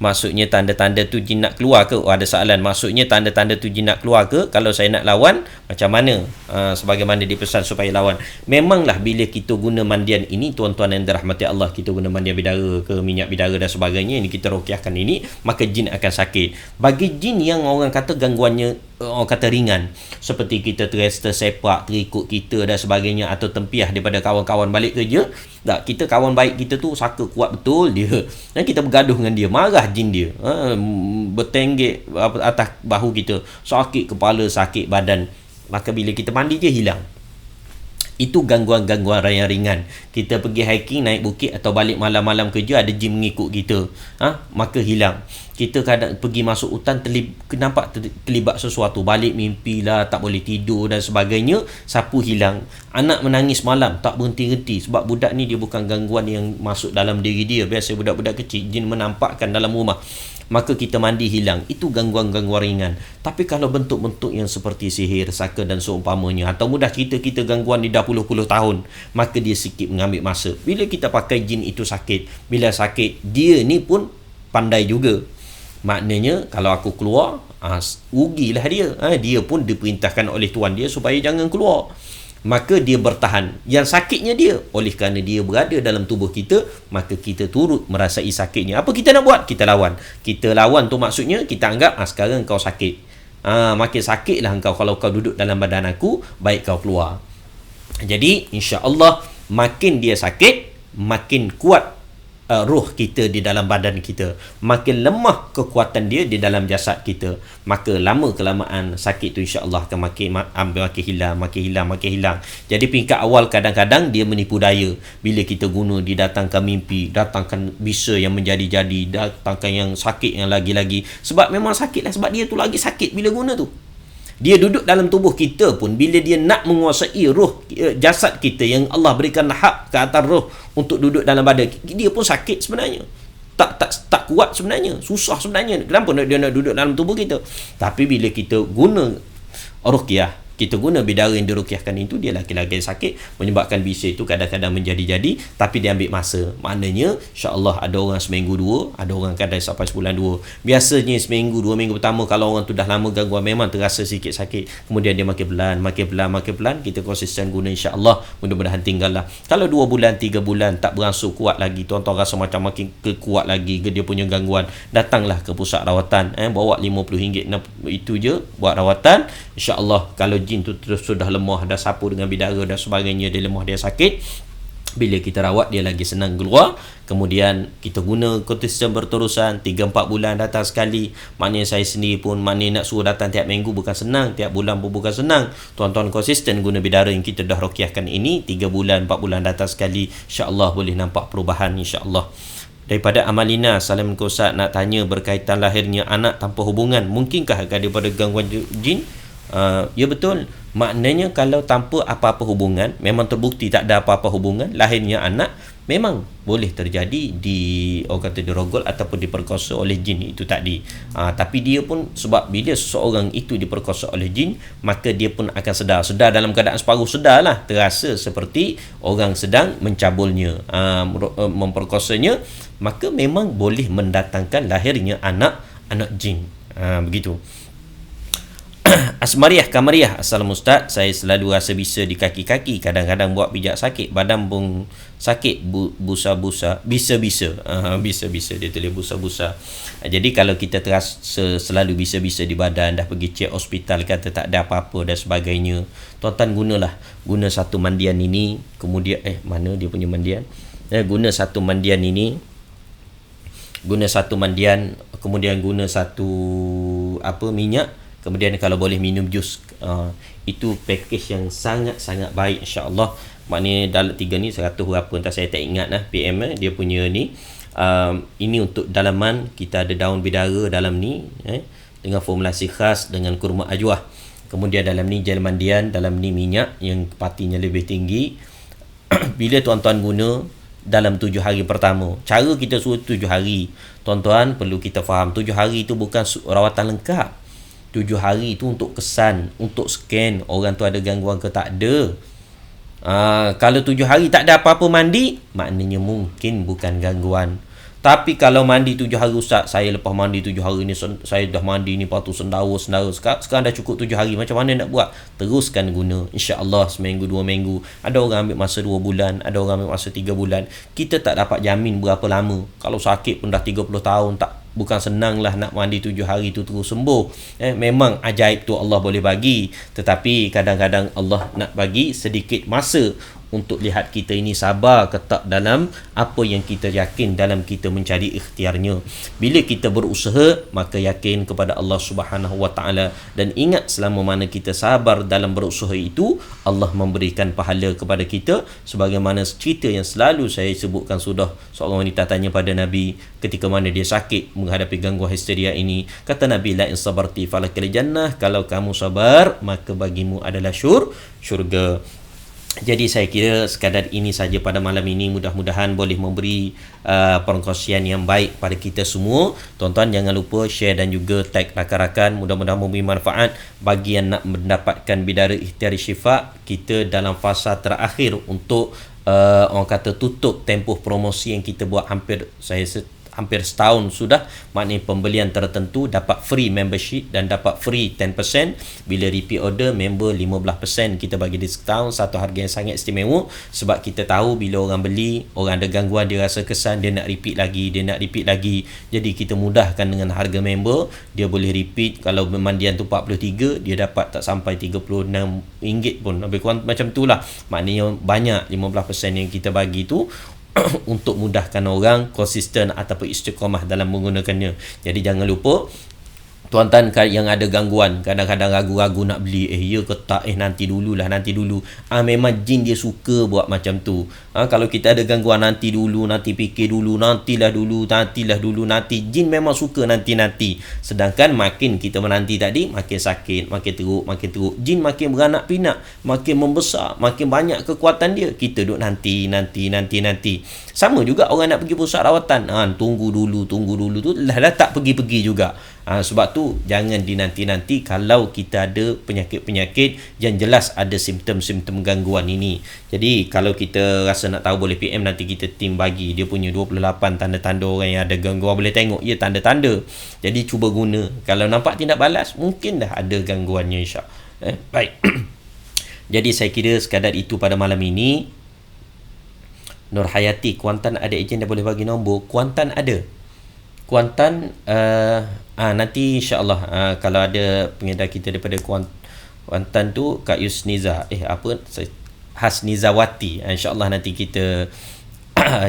Maksudnya tanda-tanda tu jin nak keluar ke? Ada soalan. Maksudnya tanda-tanda tu jin nak keluar ke? Kalau saya nak lawan, macam mana? Sebagaimana dipesan supaya lawan. Memanglah bila kita guna mandian ini, tuan-tuan yang dirahmati Allah, kita guna mandian bidara ke, minyak bidara dan sebagainya, ini kita ruqyahkan ini, maka jin akan sakit. Bagi jin yang orang kata gangguannya orang kata ringan, seperti kita tersepak, terikut kita dan sebagainya, atau tempiah daripada kawan-kawan balik kerja, kita kawan baik kita tu saka kuat betul dia, dan kita bergaduh dengan dia, marah jin dia, bertenggek atas bahu kita, sakit kepala, sakit badan, maka bila kita mandi dia hilang. Itu gangguan-gangguan yang ringan. Kita pergi hiking, naik bukit atau balik malam-malam kerja, ada jin mengikut kita, maka hilang. Kita kadang pergi masuk hutan, nampak terlibat sesuatu, balik mimpi lah, tak boleh tidur dan sebagainya, sapu hilang. Anak menangis malam, tak berhenti-henti, sebab budak ni dia bukan gangguan yang masuk dalam diri dia. Biasa budak-budak kecil, jin menampakkan dalam rumah, maka kita mandi hilang. Itu gangguan-gangguan ringan. Tapi kalau bentuk-bentuk yang seperti sihir, saka dan seumpamanya, atau mudah cerita kita gangguan ni dah puluh-puluh tahun, maka dia sikit mengambil masa. Bila kita pakai jin itu sakit, bila sakit dia ni pun pandai juga. Maknanya kalau aku keluar, rugilah dia. Dia pun diperintahkan oleh tuan dia supaya jangan keluar, maka dia bertahan. Yang sakitnya dia, oleh kerana dia berada dalam tubuh kita, maka kita turut merasai sakitnya. Apa kita nak buat? Kita lawan. Kita lawan tu maksudnya kita anggap sekarang kau sakit, makin sakitlah engkau kalau kau duduk dalam badan aku, baik kau keluar. Jadi insya-Allah makin dia sakit, makin kuat roh kita di dalam badan kita, makin lemah kekuatan dia di dalam jasad kita, maka lama kelamaan sakit tu insya-Allah akan makin hilang. Jadi peringkat awal kadang-kadang dia menipu daya. Bila kita guna, didatangkan mimpi, datangkan bisa yang menjadi-jadi, datangkan yang sakit yang lagi-lagi, sebab memang sakitlah, sebab dia tu lagi sakit bila guna tu. Dia duduk dalam tubuh kita pun, bila dia nak menguasai roh jasad kita yang Allah berikan hak ke atas roh untuk duduk dalam badan, dia pun sakit sebenarnya. Tak kuat sebenarnya, susah sebenarnya. Kenapa dia nak duduk dalam tubuh kita? Tapi bila kita guna ruqyah, kita guna bidara yang diruqyahkan itu, dia laki-laki sakit menyebabkan bising itu kadang-kadang menjadi-jadi, tapi dia ambil masa. Maknanya insya-Allah ada orang seminggu dua, ada orang kadang sampai sebulan dua. Biasanya seminggu 2 minggu pertama kalau orang tu dah lama gangguan memang terasa sikit sakit, kemudian dia makin pelan, kita konsisten guna insya-Allah, mudah-mudahan tinggal lah. Kalau 2 bulan 3 bulan tak beransur kuat lagi, tuan-tuan rasa macam makin kuat lagi dia punya gangguan, datanglah ke pusat rawatan, bawa RM50 itu je buat rawatan. InsyaAllah kalau jin tu terus sudah lemah, dah sapu dengan bidara dan sebagainya, dia lemah, dia sakit, bila kita rawat dia lagi senang keluar. Kemudian kita guna konsisten berterusan 3-4 bulan datang sekali. Maknanya saya sendiri pun maknanya nak suruh datang tiap minggu bukan senang, tiap bulan pun bukan senang. Tuan-tuan konsisten guna bidara yang kita dah ruqyahkan ini 3 bulan 4 bulan datang sekali, insya-Allah boleh nampak perubahan insya-Allah. Daripada Amalina, Assalamualaikum Ustaz, nak tanya berkaitan lahirnya anak tanpa hubungan, mungkinkah daripada gangguan jin? Ya betul. Maknanya kalau tanpa apa-apa hubungan, memang terbukti tak ada apa-apa hubungan, lahirnya anak memang boleh terjadi di orang kata dirogol ataupun diperkosa oleh jin itu tadi. Tapi dia pun sebab bila seseorang itu diperkosa oleh jin, maka dia pun akan sedar dalam keadaan separuh sedarlah, terasa seperti orang sedang mencabulnya, memperkosanya, maka memang boleh mendatangkan lahirnya anak jin. Begitu. Asmariah Kamariah, Assalamualaikum Ustaz, saya selalu rasa bisa di kaki-kaki, kadang-kadang buat pijak sakit, badan pun sakit, busa-busa, bisa-bisa, dia tulis busa-busa. Jadi kalau kita terasa selalu bisa-bisa di badan, dah pergi cek hospital kata tak ada apa-apa dan sebagainya, tuan-tuan guna satu mandian ini, kemudian mana dia punya mandian, guna satu mandian, kemudian guna satu minyak. Kemudian kalau boleh minum jus, itu package yang sangat-sangat baik insya-Allah. Maknanya dalam 3 ni 100 berapa entah saya tak ingat lah PM dia punya ni. Ini untuk dalaman, kita ada daun bidara dalam ni, dengan formulasi khas dengan kurma ajwah. Kemudian dalam ni gel mandian, dalam ni minyak yang partinya lebih tinggi. Bila tuan-tuan guna dalam 7 hari pertama, cara kita suruh 7 hari, tuan-tuan perlu kita faham 7 hari itu bukan rawatan lengkap. 7 hari itu untuk kesan, untuk scan orang tu ada gangguan ke tak ada. Kalau 7 hari tak ada apa-apa mandi, maknanya mungkin bukan gangguan. Tapi kalau mandi 7 hari, Ustaz, saya lepas mandi 7 hari ni, saya dah mandi ni, lepas tu sendawa, sekarang dah cukup 7 hari, macam mana nak buat? Teruskan guna, insya-Allah seminggu 2 minggu. Ada orang ambil masa 2 bulan, ada orang ambil masa 3 bulan. Kita tak dapat jamin berapa lama. Kalau sakit pun dah 30 tahun, bukan senang lah nak mandi 7 hari tu terus sembuh. Memang ajaib tu Allah boleh bagi, tetapi kadang-kadang Allah nak bagi sedikit masa untuk lihat kita ini sabar ke tak dalam apa yang kita yakin dalam kita mencari ikhtiarnya. Bila kita berusaha, maka yakin kepada Allah Subhanahu Wa Taala, dan ingat selama mana kita sabar dalam berusaha itu, Allah memberikan pahala kepada kita. Sebagaimana cerita yang selalu saya sebutkan sudah, seorang wanita tanya pada Nabi ketika mana dia sakit menghadapi gangguan histeria ini, kata Nabi, la in sabarti falakal jannah, kalau kamu sabar maka bagimu adalah syurga. Jadi saya kira sekadar ini saja pada malam ini, mudah-mudahan boleh memberi perkongsian yang baik pada kita semua. Tuan-tuan jangan lupa share dan juga tag rakan-rakan, mudah-mudahan memberi manfaat bagi yang nak mendapatkan bidara ikhtiari syifa. Kita dalam fasa terakhir untuk orang kata tutup tempoh promosi yang kita buat hampir setahun sudah. Maknanya pembelian tertentu dapat free membership dan dapat free 10%. Bila repeat order, member 15%. Kita bagi diskaun, satu harga yang sangat istimewa, sebab kita tahu bila orang beli, orang ada gangguan, dia rasa kesan, dia nak repeat lagi. Jadi kita mudahkan dengan harga member, dia boleh repeat. Kalau pemandian tu 43, dia dapat tak sampai RM36 pun, lebih kurang macam itulah. Maknanya banyak 15% yang kita bagi tu untuk mudahkan orang konsisten ataupun istiqamah dalam menggunakannya. Jadi jangan lupa, tuan-tuan yang ada gangguan, kadang-kadang ragu-ragu nak beli, ya ke tak, nanti dulu. Memang jin dia suka buat macam tu. Kalau kita ada gangguan, nanti dulu, nanti fikir dulu, nantilah dulu, jin memang suka nanti. Sedangkan makin kita menanti tadi, makin sakit, makin teruk. Jin makin beranak pinak, makin membesar, makin banyak kekuatan dia. Kita duduk nanti. Sama juga orang nak pergi pusat rawatan, tunggu dulu tu dah tak pergi juga. Sebab tu jangan dinanti-nanti kalau kita ada penyakit-penyakit yang jelas ada simptom-simptom gangguan ini. Jadi kalau kita rasa nak tahu, boleh PM, nanti kita tim bagi dia punya 28 tanda-tanda orang yang ada gangguan. Boleh tengok ya tanda-tanda. Jadi cuba guna. Kalau nampak tindak balas, mungkin dah ada gangguannya, insya-Allah. Baik. Jadi saya kira sekadar itu pada malam ini. Nur Hayati, Kuantan ada ejen dah boleh bagi nombor? Kuantan ada. Kuantan nanti insya-Allah kalau ada pengedar kita daripada Kuantan tu, Kak Yusniza Hasnizawati, insya-Allah nanti kita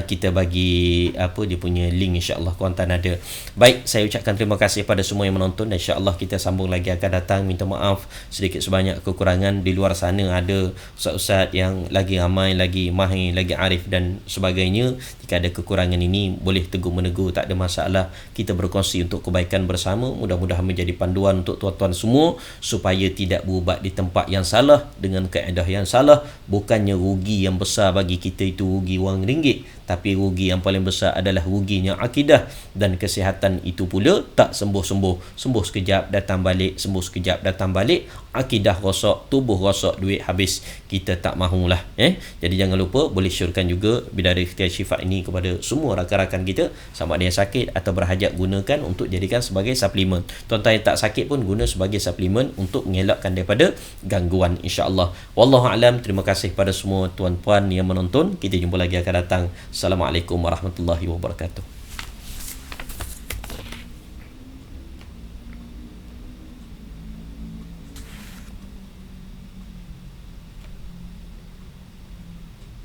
kita bagi dia punya link, insya-Allah Kuantan ada. Baik, saya ucapkan terima kasih pada semua yang menonton, dan insya-Allah kita sambung lagi akan datang. Minta maaf sedikit sebanyak kekurangan. Di luar sana ada ustaz-ustaz yang lagi ramai, lagi mahir, lagi arif dan sebagainya. Jika ada kekurangan ini, boleh tegur menegur, tak ada masalah. Kita berkongsi untuk kebaikan bersama. Mudah-mudahan menjadi panduan untuk tuan-tuan semua supaya tidak berubat di tempat yang salah dengan kaedah yang salah. Bukannya rugi yang besar bagi kita itu rugi wang ringgit, tapi rugi yang paling besar adalah ruginya akidah dan kesihatan. Itu pula tak sembuh-sembuh, sembuh sekejap datang balik, sembuh sekejap datang balik, akidah rosak, tubuh rosak, duit habis. Kita tak mahulah. Jadi jangan lupa boleh syorkan juga Bidara Ikhtiar Syifa ini kepada semua rakan-rakan kita, sama ada yang sakit atau berhajat, gunakan untuk jadikan sebagai suplemen. Tuan-tuan yang tak sakit pun guna sebagai suplemen untuk mengelakkan daripada gangguan, insya-Allah. Wallahu a'lam. Terima kasih pada semua tuan-puan yang menonton. Kita jumpa lagi akan datang. Assalamualaikum warahmatullahi wabarakatuh.